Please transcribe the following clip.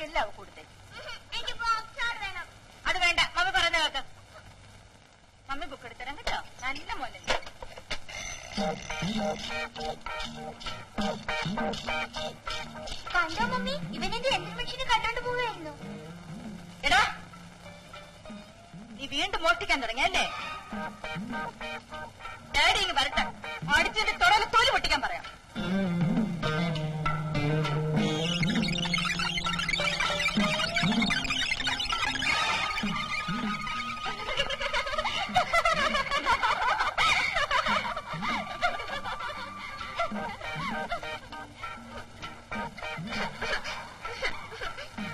ബാക്കിയെല്ലാം അവ കൊടുത്തേ. അത് വേണ്ട, മമ്മി പറഞ്ഞ കേക്ക്. മമ്മി ബുക്ക് എടുത്തരാം കേട്ടോ. നല്ല മോനെ. കണ്ടോ മമ്മി, ഇവനെന്റെ യന്ത്ര മെഷീന് കണ്ടോണ്ട് പോവുകയായിരുന്നു. എടാ, നീ വീണ്ടും മോഷ്ടിക്കാൻ തുടങ്ങിയല്ലേ? ഡാഡി ഇങ്ങ് വരട്ടെ, അടിച്ചതിന്റെ തുടങ്ങി തോല് പൊട്ടിക്കാൻ പറയാം.